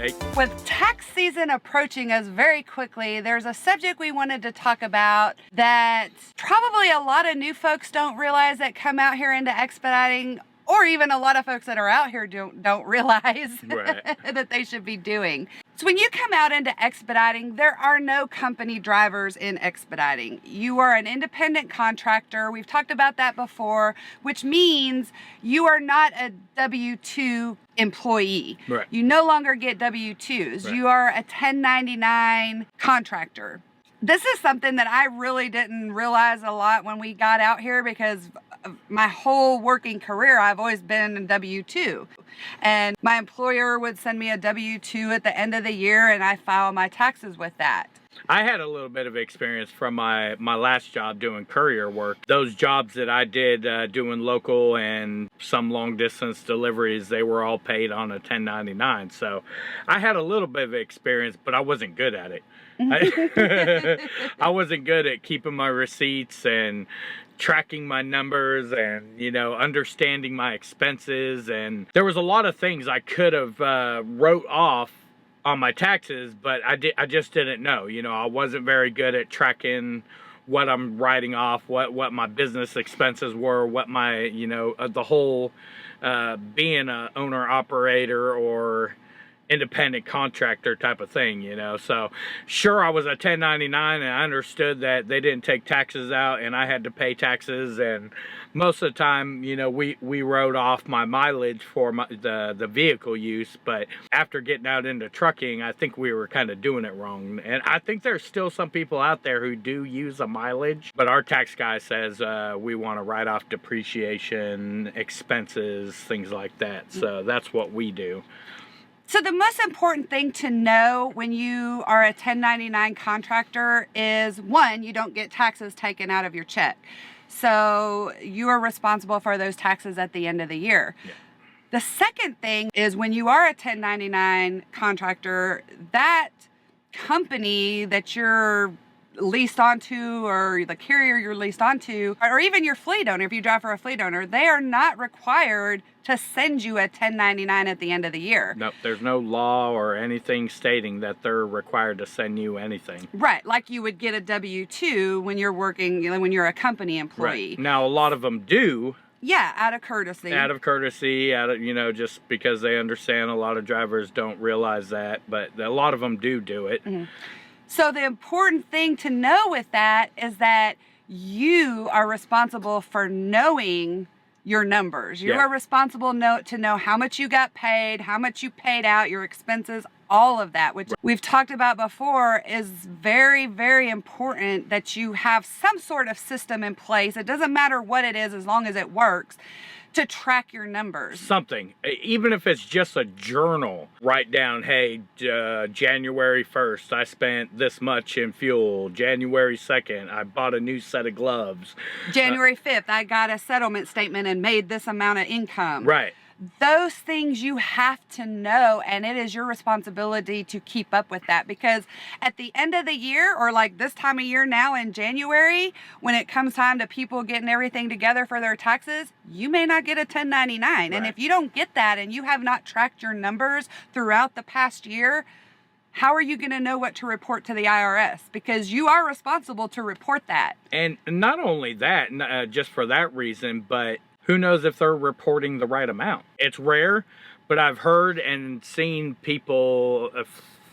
Hey. With tax season approaching us very quickly, there's a subject we wanted to talk about that probably a lot of new folks don't realize that come out here into expediting, or even a lot of folks that are out here don't realize Right. that they should be doing. So when you come out into expediting, there are no company drivers in expediting. You are an independent contractor. We've talked about that before, which means you are not a W-2 employee. Right. You no longer get W-2s. Right. You are a 1099 contractor. This is something that I really didn't realize a lot when we got out here, because of my whole working career, I've always been in W-2. And my employer would send me a W-2 at the end of the year, and I file my taxes with that. I had a little bit of experience from my last job doing courier work. Those jobs that I did doing local and some long distance deliveries, they were all paid on a 1099. So I had a little bit of experience, but I wasn't good at it. I wasn't good at keeping my receipts and tracking my numbers and, you know, understanding my expenses. And there was a lot of things I could have wrote off on my taxes, but I just didn't know. You know, I wasn't very good at tracking what I'm writing off, what my business expenses were, what my, you know, the whole being a owner operator or independent contractor type of thing, you know. So sure, I was a 1099 and I understood that they didn't take taxes out and I had to pay taxes, and most of the time, you know, we wrote off my mileage for the vehicle use. But after getting out into trucking, I think we were kind of doing it wrong. And I think there's still some people out there who do use a mileage, but our tax guy says we want to write off depreciation, expenses, things like that. So that's what we do. So the most important thing to know when you are a 1099 contractor is, one, you don't get taxes taken out of your check. So you are responsible for those taxes at the end of the year. Yeah. The second thing is, when you are a 1099 contractor, that company that you're leased onto, or the carrier you're leased onto, or even your fleet owner, if you drive for a fleet owner, they are not required to send you a 1099 at the end of the year. Nope, there's no law or anything stating that they're required to send you anything. Right, like you would get a W-2 when you're working, you know, when you're a company employee. Right. Now, a lot of them do. Yeah, out of courtesy. Out of courtesy, you know, just because they understand. A lot of drivers don't realize that, but a lot of them do it. Mm-hmm. So the important thing to know with that is that you are responsible for knowing your numbers. You are responsible to know how much you got paid, how much you paid out, your expenses, all of that, which we've talked about before, is very, very important that you have some sort of system in place. It doesn't matter what it is, as long as it works, to track your numbers. Something, even if it's just a journal, write down, hey, January 1st, I spent this much in fuel. January 2nd, I bought a new set of gloves. January 5th, I got a settlement statement and made this amount of income. Right. Those things you have to know, and it is your responsibility to keep up with that, because at the end of the year, or like this time of year now in January, when it comes time to people getting everything together for their taxes, you may not get a 1099. Right. And if you don't get that and you have not tracked your numbers throughout the past year, how are you going to know what to report to the IRS? Because you are responsible to report that. And not only that, just for that reason, but who knows if they're reporting the right amount. It's rare, but I've heard and seen people,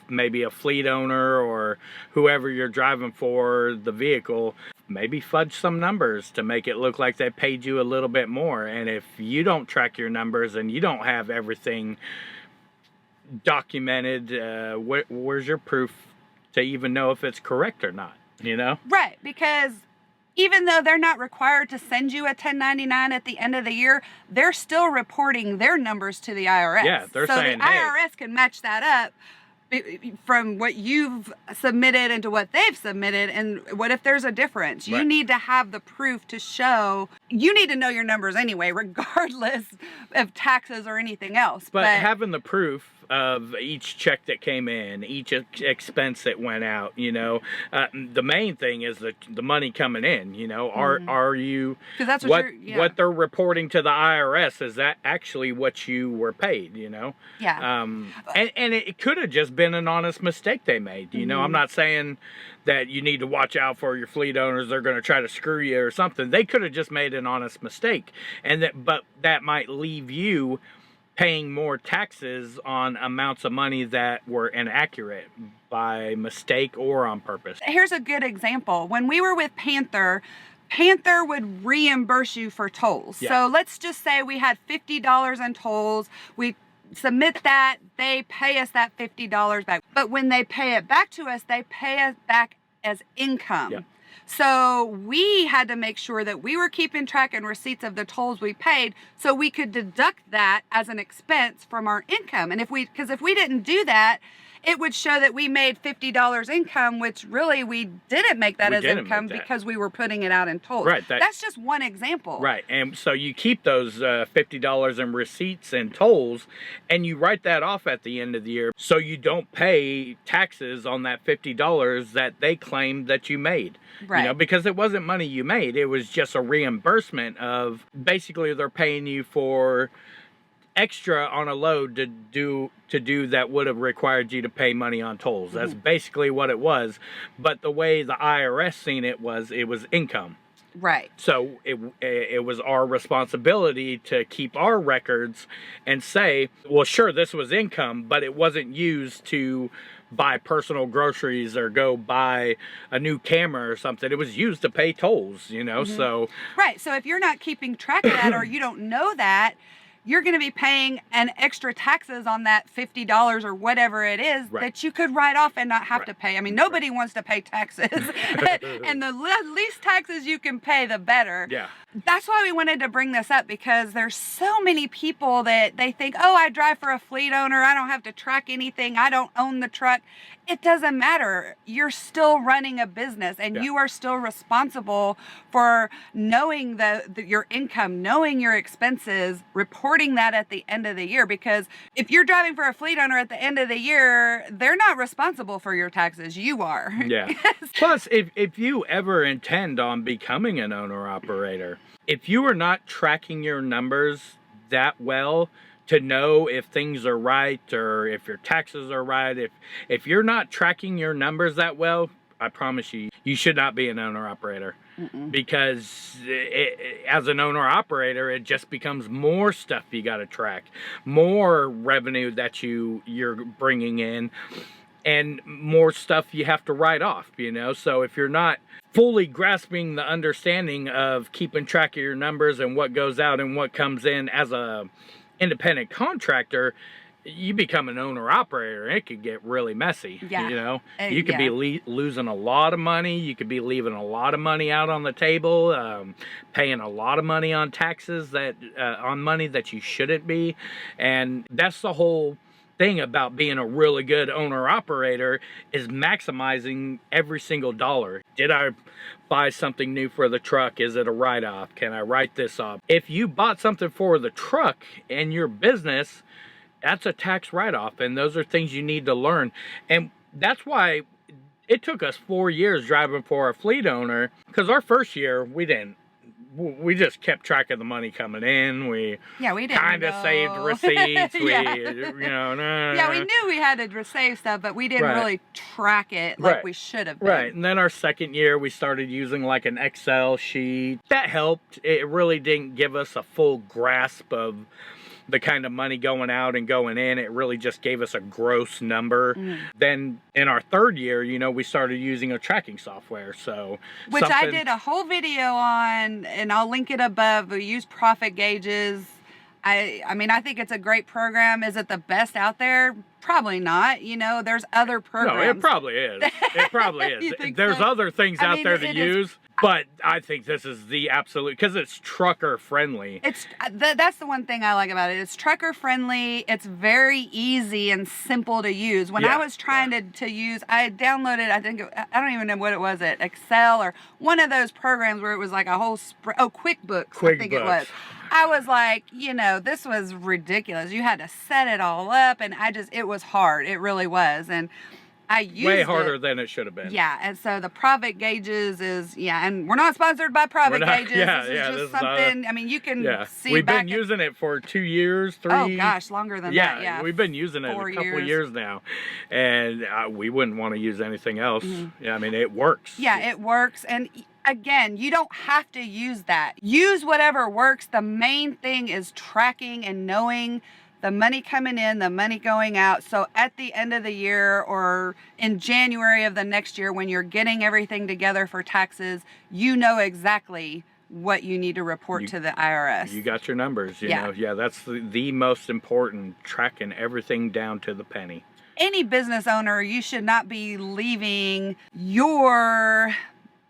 maybe a fleet owner or whoever you're driving for the vehicle, maybe fudge some numbers to make it look like they paid you a little bit more. And if you don't track your numbers and you don't have everything documented, where's your proof to even know if it's correct or not, you know? Right, because even though they're not required to send you a 1099 at the end of the year, they're still reporting their numbers to the IRS. Yeah, they're saying, the IRS can match that up from what you've submitted into what they've submitted. And what if there's a difference? You need to have the proof to show. You need to know your numbers anyway, regardless of taxes or anything else. But having the proof, of each check that came in, each expense that went out. The main thing is the money coming in. Are you? Because that's what they're reporting to the IRS, is that actually what you were paid? Yeah. And it could have just been an honest mistake they made. I'm not saying that you need to watch out for your fleet owners. They're going to try to screw you or something. They could have just made an honest mistake, but that might leave you paying more taxes on amounts of money that were inaccurate by mistake or on purpose. Here's a good example. When we were with Panther would reimburse you for tolls. Yeah. So let's just say we had $50 in tolls. We submit that, they pay us that $50 back. But when they pay it back to us, they pay us back as income. Yeah. So we had to make sure that we were keeping track and receipts of the tolls we paid so we could deduct that as an expense from our income. And if we didn't do that, it would show that we made $50 income, which really we didn't make that as income because we were putting it out in tolls. Right. That's just one example. Right. And so you keep those $50 in receipts and tolls, and you write that off at the end of the year, so you don't pay taxes on that $50 that they claimed that you made. Right. Because it wasn't money you made. It was just a reimbursement of, basically they're paying you for extra on a load to do that would have required you to pay money on tolls. That's basically what it was. But the way the IRS seen it was income. Right. So it was our responsibility to keep our records and say, well, sure, this was income, but it wasn't used to buy personal groceries or go buy a new camera or something. It was used to pay tolls, so. Right. So if you're not keeping track of that or you don't know that, you're going to be paying an extra taxes on that $50 or whatever it is that you could write off and not have to pay. I mean, nobody wants to pay taxes. And the least taxes you can pay, the better. Yeah. That's why we wanted to bring this up, because there's so many people that they think, oh, I drive for a fleet owner. I don't have to track anything. I don't own the truck. It doesn't matter. You're still running a business, and you are still responsible for knowing your income, knowing your expenses, reporting that at the end of the year. Because if you're driving for a fleet owner at the end of the year, they're not responsible for your taxes. You are. Yeah. Plus, if you ever intend on becoming an owner-operator, if you are not tracking your numbers that well to know if things are right or if your taxes are right, if you're not tracking your numbers that well, I promise you, you should not be an owner-operator. Because as an owner-operator, it just becomes more stuff you got to track, more revenue that you're bringing in, and more stuff you have to write off, So if you're not fully grasping the understanding of keeping track of your numbers and what goes out and what comes in as a independent contractor, you become an owner-operator, and it could get really messy. Yeah. You could be losing a lot of money. You could be leaving a lot of money out on the table, paying a lot of money on taxes on money that you shouldn't be. And that's the whole thing about being a really good owner-operator, is maximizing every single dollar. Did I buy something new for the truck? Is it a write-off? Can I write this off? If you bought something for the truck in your business, that's a tax write-off, and those are things you need to learn. And that's why it took us 4 years driving for a fleet owner, because our first year, we just kept track of the money coming in. We didn't kind of saved receipts. We knew we had to save stuff, but we didn't really track it like we should have been. Right. And then our second year, we started using like an Excel sheet. That helped. It really didn't give us a full grasp of the kind of money going out and going in. It really just gave us a gross number. Then in our third year, we started using a tracking software. Which I did a whole video on, and I'll link it above. We use profit gauges. I mean, I think it's a great program. Is it the best out there? Probably not. There's other programs. No, it probably is. It probably is. There's other things out there to use. But I think this is the absolute, because it's trucker friendly. That's the one thing I like about it. It's trucker friendly. It's very easy and simple to use. When I was trying to use, I downloaded, I don't even know what it was, Excel or one of those programs where it was like a whole QuickBooks, I think it was. I was like, this was ridiculous. You had to set it all up, and it was hard. It really was. And I used way harder than it should have been. Yeah, and so the profit gauges is, and we're not sponsored by profit gauges. This is just something, you can see we've been using it for 2 years, 3. Oh gosh, longer than that, yeah. We've been using it a couple of years now, and we wouldn't want to use anything else. Yeah, it works. Yeah, it works, and again, you don't have to use that. Use whatever works. The main thing is tracking and knowing the money coming in, the money going out. So at the end of the year or in January of the next year, when you're getting everything together for taxes, you know exactly what you need to report to the IRS. You got your numbers, you know. Yeah, that's the most important, tracking everything down to the penny. Any business owner, you should not be leaving your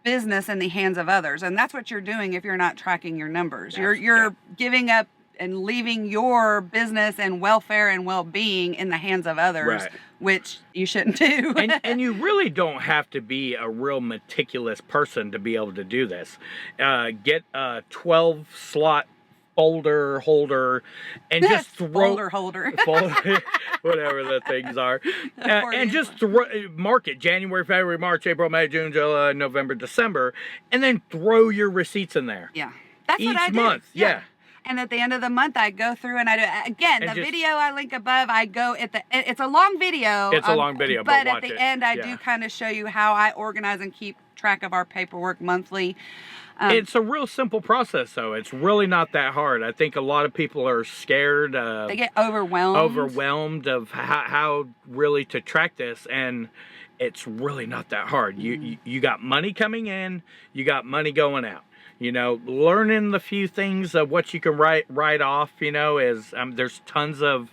business in the hands of others. And that's what you're doing if you're not tracking your numbers. You're giving up and leaving your business and welfare and well-being in the hands of others, which you shouldn't do. and you really don't have to be a real meticulous person to be able to do this. Get a 12-slot folder holder and just throw folder holder whatever the things are, and just mark it January, February, March, April, May, June, July, November, December, and then throw your receipts in there. Yeah, that's each what I do. month. Yeah. And at the end of the month, I go through and I do again. The video I link above, I go at the. It's a long video. It's a long video, but at the end, I do kind of show you how I organize and keep track of our paperwork monthly. It's a real simple process, though. It's really not that hard. I think a lot of people are scared. They get overwhelmed. Overwhelmed of how really to track this, and it's really not that hard. You got money coming in, you got money going out. Learning the few things of what you can write off, is there's tons of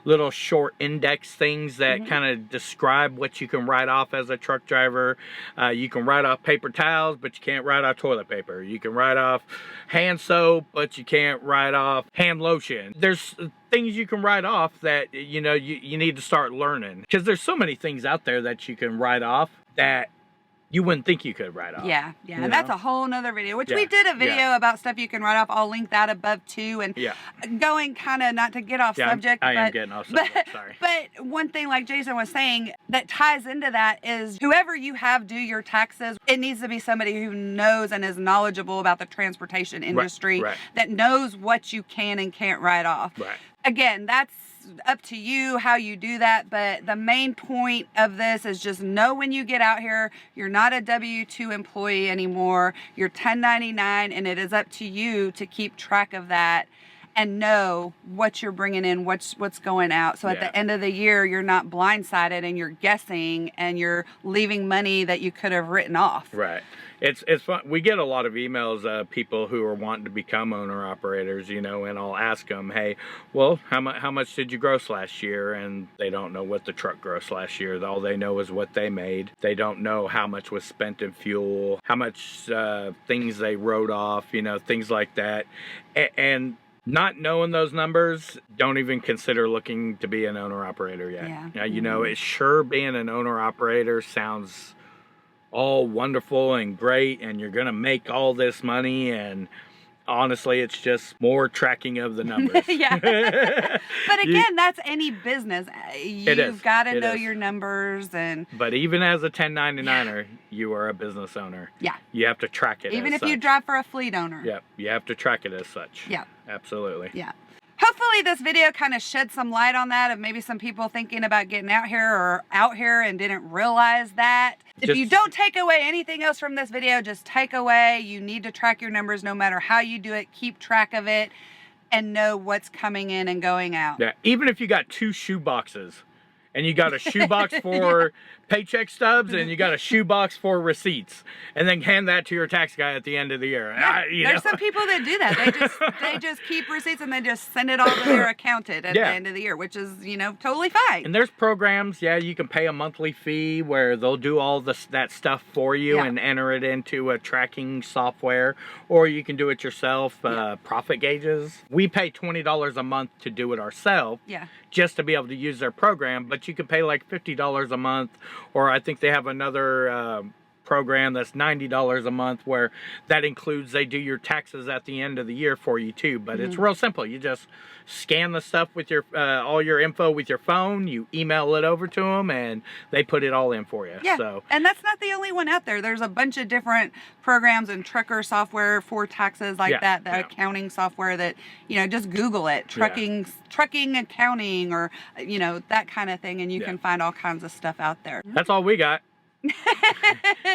little short index things that kind of describe what you can write off as a truck driver. You can write off paper towels, but you can't write off toilet paper. You can write off hand soap, but you can't write off hand lotion. There's things you can write off that, you need to start learning. Because there's so many things out there that you can write off that you wouldn't think you could write off. Yeah. And that's a whole nother video, which we did a video about stuff you can write off. I'll link that above too. And going kind of, not to get off subject. I am getting off subject, sorry. But one thing, like Jason was saying, that ties into that is whoever you have do your taxes, it needs to be somebody who knows and is knowledgeable about the transportation industry, that knows what you can and can't write off. Again, that's up to you how you do that, but the main point of this is just know when you get out here, you're not a W-2 employee anymore, you're 1099, and it is up to you to keep track of that and know what you're bringing in, what's going out. So at the end of the year, you're not blindsided and you're guessing and you're leaving money that you could have written off. Right. It's fun. We get a lot of emails of people who are wanting to become owner operators, and I'll ask them, hey, well, how much did you gross last year? And they don't know what the truck grossed last year. All they know is what they made. They don't know how much was spent in fuel, how much things they wrote off, things like that. And not knowing those numbers, don't even consider looking to be an owner operator yet. Now, it's sure being an owner operator sounds all wonderful and great, and you're gonna make all this money, and honestly, it's just more tracking of the numbers. But again, that's any business. You've got to know your numbers. But even as a 1099er, you are a business owner. You have to track it. Even if such. you drive for a fleet owner. You have to track it as such. Absolutely. Hopefully this video kind of shed some light on that, of maybe some people thinking about getting out here and didn't realize that. If you don't take away anything else from this video, just take away, you need to track your numbers no matter how you do it. Keep track of it and know what's coming in and going out. Even if you got 2 shoe boxes, and you got a shoebox for paycheck stubs, and you got a shoebox for receipts, and then hand that to your tax guy at the end of the year. There's some people that do that. They just keep receipts and they just send it all to their accountant at the end of the year, which is, totally fine. And there's programs, you can pay a monthly fee where they'll do all that stuff for you and enter it into a tracking software, or you can do it yourself. Profit gauges. We pay $20 a month to do it ourselves. Just to be able to use their program, but you can pay like $50 a month, or I think they have another program that's $90 a month, where that includes, they do your taxes at the end of the year for you too. But it's real simple. You just scan the stuff with your all your info with your phone, you email it over to them, and they put it all in for you. Yeah, So, and that's not the only one out there. There's a bunch of different programs and trucker software for taxes like that, the accounting software that, you know, just Google it, trucking accounting, or, you know, that kind of thing, and you can find all kinds of stuff out there. That's all we got.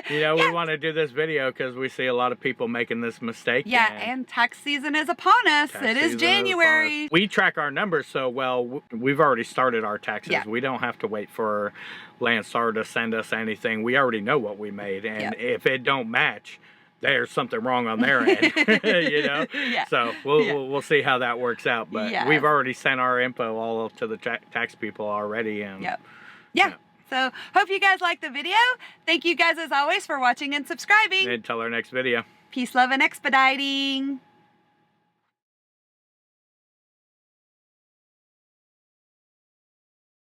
You know, we want to do this video because we see a lot of people making this mistake. Yeah, and tax season is upon us. It is January. We track our numbers so well. We've already started our taxes. We don't have to wait for Landstar to send us anything. We already know what we made, and if it don't match, there's something wrong on their end. You know. So we'll see how that works out. But we've already sent our info all to the tax people already. And So, hope you guys liked the video. Thank you guys as always for watching and subscribing. Until our next video. Peace, love, and expediting.